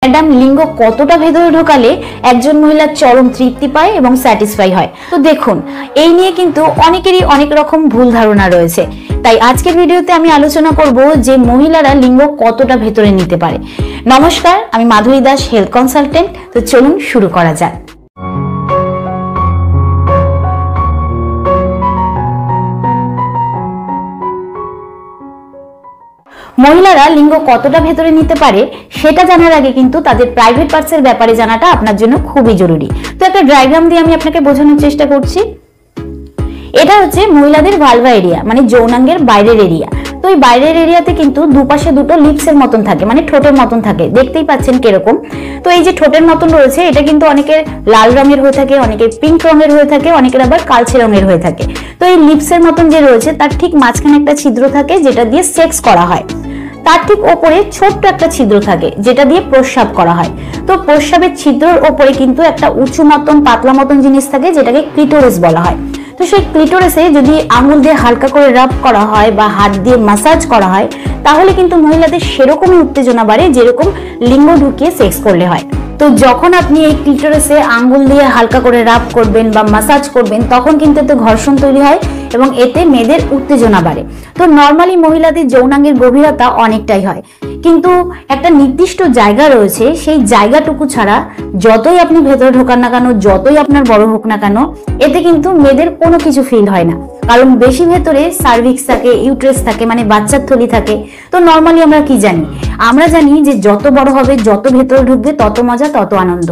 Madam লিঙ্গ কতটা ভেতরে ঢোকালে একজন মহিলা চরম তৃপ্তি পায় এবং স্যাটিসফাই হয়। তো দেখুন, এই নিয়ে কিন্তু অনেকেরই অনেক রকম ভুল ধারণা রয়েছে। তাই আজকের ভিডিওতে আমি আলোচনা করব যে মহিলারা লিঙ্গ কতটা ভেতরে নিতে পারে। নমস্কার, আমি মাধুরী দাস, হেলথ কনসালটেন্ট। তো চলুন শুরু করা যাক। মহিলারা লিঙ্গ কতটা ভেতরে নিতে পারে সেটা জানার আগে কিন্তু তাদের প্রাইভেট পার্টসের ব্যাপারে জানাটা আপনার জন্য খুবই জরুরি। তো একটা ডায়াগ্রাম দিয়ে আমি আপনাকে বোঝানোর চেষ্টা করছি। এটা হচ্ছে মহিলাদের ভালভা এরিয়া, মানে যৌনাঙ্গের বাইরের এরিয়া। তো এই বাইরের এরিয়াতে কিন্তু দুপাশে দুটো লিপসের মতন থাকে, মানে ঠোঁটের মতন থাকে। দেখতেই পাচ্ছেন কিরকম। তো এই যে ঠোঁটের মতন রয়েছে, এটা কিন্তু অনেকের লাল রঙের হয়ে থাকে, অনেকের পিঙ্ক রঙের হয়ে থাকে, অনেকের আবার কালচে রঙের হয়ে থাকে। তো এই লিপসের মতন যে রয়েছে তার ঠিক মাঝখানে একটা ছিদ্র থাকে যেটা দিয়ে সেক্স করা হয়। তার ঠিক ওপরে ছোট্ট একটা ছিদ্র থাকে যেটা দিয়ে প্রস্রাব করা হয়। তো প্রস্রাবের ছিদ্রের ওপরে কিন্তু একটা উঁচু মতন পাতলা মতন জিনিস থাকে যেটাকে ক্লিটোরিস বলা হয়। তো সেই ক্লিটোরিসে যদি আঙুল দিয়ে হালকা করে রাব করা হয় বা হাত দিয়ে মাসাজ করা হয় তাহলে কিন্তু মহিলাদের সেরকমই উত্তেজনা বাড়ে যেরকম লিঙ্গ ঢুকিয়ে সেক্স করলে হয়। তো যখন আপনি এই ক্লিটোরিসে আঙ্গুল দিয়ে হালকা করে রাব করবেন বা মাসাজ করবেন তখন কিন্তু এতে ঘর্ষণ তৈরি হয় এবং এতে মেয়েদের উত্তেজনা বাড়ে। তো নর্মালি মহিলাদের যৌনাঙ্গের গভীরতা অনেকটাই হয়, কিন্তু একটা নির্দিষ্ট জায়গা রয়েছে, সেই জায়গাটুকু ছাড়া যতই আপনি ভেতরে ঢোকান না কেন, যতই আপনার বড় হোক না কেন, এতে কিন্তু মেয়েদের কোনো কিছু ফিল হয় না। কারণ বেশি ভেতরে সার্ভিক্স থাকে, ইউট্রেস থাকে, মানে বাচ্চার থলি থাকে। তো নর্মালি আমরা কি জানি? আমরা জানি যে যত বড় হবে, যত ভেতরে ঢুকবে তত মজা, তত আনন্দ।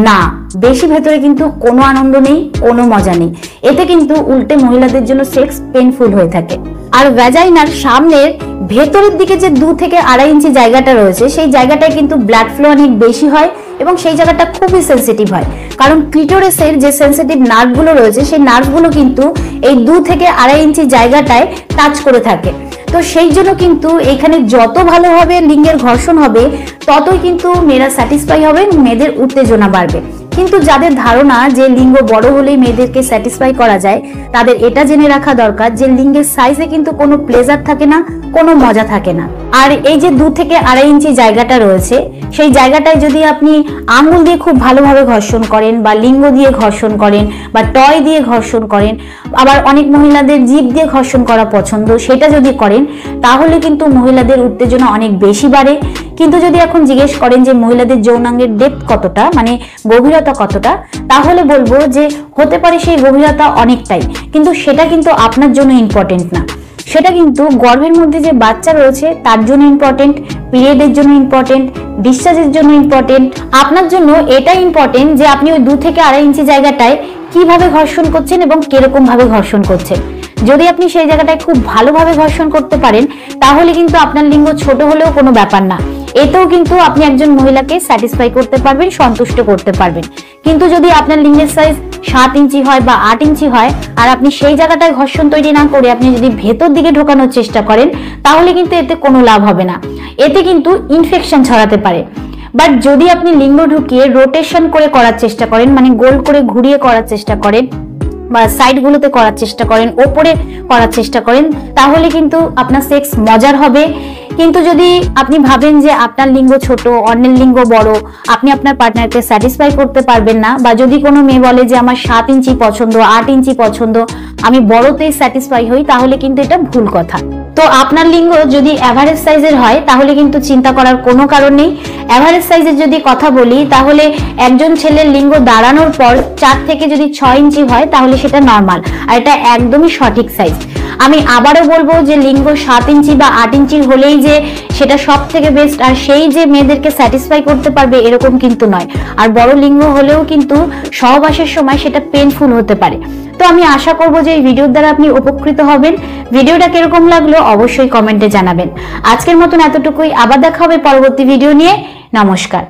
না, বেশি ভেতরে কিন্তু কোনো আনন্দ নেই, কোনো মজা নেই। এতে কিন্তু উল্টে মহিলাদের জন্য সেক্স পেইনফুল হয়ে থাকে। আর ভ্যাজাইনার সামনের ভেতরের দিকে যে 2 থেকে 2.5 ইঞ্চি জায়গাটা রয়েছে সেই জায়গাটায় কিন্তু ব্লাড ফ্লো অনেক বেশি হয় এবং সেই জায়গাটা খুবই সেন্সিটিভ হয়। কারণ ক্লিটোরিসের যে সেন্সিটিভ নার্ভগুলো রয়েছে সেই নার্ভগুলো কিন্তু এই 2 থেকে 2.5 ইঞ্চি জায়গাটায় টাচ করে থাকে। তো সেই জন্য কিন্তু এখানে যত ভালোভাবে লিঙ্গের ঘর্ষণ হবে ততই কিন্তু মেয়েরা স্যাটিসফাই হবে, মেয়েদের উত্তেজনা বাড়বে। কিন্তু যাদের ধারণা যে লিঙ্গ বড় হলেই মেয়েদেরকে স্যাটিসফাই করা যায় তাদের এটা জেনে রাখা দরকার যে লিঙ্গের সাইজে কিন্তু কোনো প্লেজার থাকে না, কোনো মজা থাকে না। আর এই যে 2 থেকে 2.5 ইঞ্চি জায়গাটা রয়েছে সেই জায়গাটায় যদি আপনি আঙুল দিয়ে খুব ভালোভাবে ঘর্ষণ করেন বা লিঙ্গ দিয়ে ঘর্ষণ করেন বা টয় দিয়ে ঘর্ষণ করেন, আবার অনেক মহিলাদের জিভ দিয়ে ঘর্ষণ করা পছন্দ, সেটা যদি করেন তাহলে কিন্তু মহিলাদের উত্তেজনা অনেক বেশি বাড়ে। কিন্তু যদি এখন জিজ্ঞেস করেন যে মহিলাদের যৌনাঙ্গের ডেপথ কতটা, মানে গভীরতা কতটা, তাহলে বলবো যে হতে পারে সেই গভীরতা অনেকটাই, কিন্তু সেটা কিন্তু আপনার জন্য ইম্পর্টেন্ট না। সেটা কিন্তু গর্ভের মধ্যে যে বাচ্চা রয়েছে তার জন্য ইম্পর্টেন্ট, পিরিয়ডের জন্য ইম্পর্টেন্ট, ডিসচার্জের জন্য ইম্পর্টেন্ট। আপনার জন্য এটা ইম্পর্টেন্ট যে আপনি ওই 2 থেকে 2.5 ইঞ্চি জায়গাটায় কিভাবে ঘর্ষণ করছেন এবং কিরকম ভাবে ঘর্ষণ করছেন। যদি আপনি সেই জায়গাটায় খুব ভালোভাবে ঘর্ষণ করতে পারেন তাহলে কিন্তু আপনার লিঙ্গ ছোট হলেও কোনো ব্যাপার না, এতেও কিন্তু আপনি একজন মহিলাকে স্যাটিসফাই করতে পারবেন, সন্তুষ্ট করতে পারবেন। কিন্তু যদি আপনার লিঙ্গের সাইজ 7 ইঞ্চি হয় বা 8 ইঞ্চি হয় আর আপনি সেই জায়গাটায় ঘর্ষণ তৈরি না করে আপনি যদি ভেতর দিকে ঢোকানোর চেষ্টা করেন তাহলে কিন্তু এতে কোনো লাভ হবে না, এতে কিন্তু ইনফেকশন ছড়াতে পারে। বাট যদি আপনি লিঙ্গ ঢুকিয়ে রোটেশন করে করার চেষ্টা করেন, মানে গোল করে ঘুরিয়ে করার চেষ্টা করেন বা সাইডগুলোতে করার চেষ্টা করেন, ওপরে করার চেষ্টা করেন, তাহলে কিন্তু আপনার সেক্স মজার হবে। কিন্তু যদি আপনি ভাবেন যে আপনার লিঙ্গ ছোট, অন্যের লিঙ্গ বড়, আপনি আপনার পার্টনারকে স্যাটিসফাই করতে পারবেন না, বা যদি কোনো মেয়ে বলে যে আমার 7 ইঞ্চি পছন্দ, 8 ইঞ্চি পছন্দ, আমি বড়তেই স্যাটিসফাই হই, তাহলে কিন্তু এটা ভুল কথা। তো আপনার লিঙ্গ যদি এভারেজ সাইজের হয় তাহলে কিন্তু চিন্তা করার কোনো কারণ নেই। এভারেজ সাইজের যদি কথা বলি তাহলে একজন ছেলের লিঙ্গ দাঁড়ানোর পর 4 থেকে যদি 6 ইঞ্চি হয় তাহলে সেটা নর্মাল, আর এটা একদমই সঠিক সাইজ। আমি আবারও বলবো যে লিঙ্গ 7 ইঞ্চি বা 8 ইঞ্চির হলেই যে সেটা সব থেকে বেস্ট আর সেই যে মেয়েদেরকে স্যাটিসফাই করতে পারবে এরকম কিন্তু নয়। আর বড় লিঙ্গ হলেও কিন্তু সহবাসের সময় সেটা পেইনফুল হতে পারে। তো আমি আশা করব যে এই ভিডিওর দ্বারা আপনি উপকৃত হবেন। ভিডিওটা কিরকম লাগলো অবশ্যই কমেন্টে জানাবেন। আজকের মতন এতটুকুই, আবার দেখা হবে পরবর্তী ভিডিও নিয়ে। নমস্কার।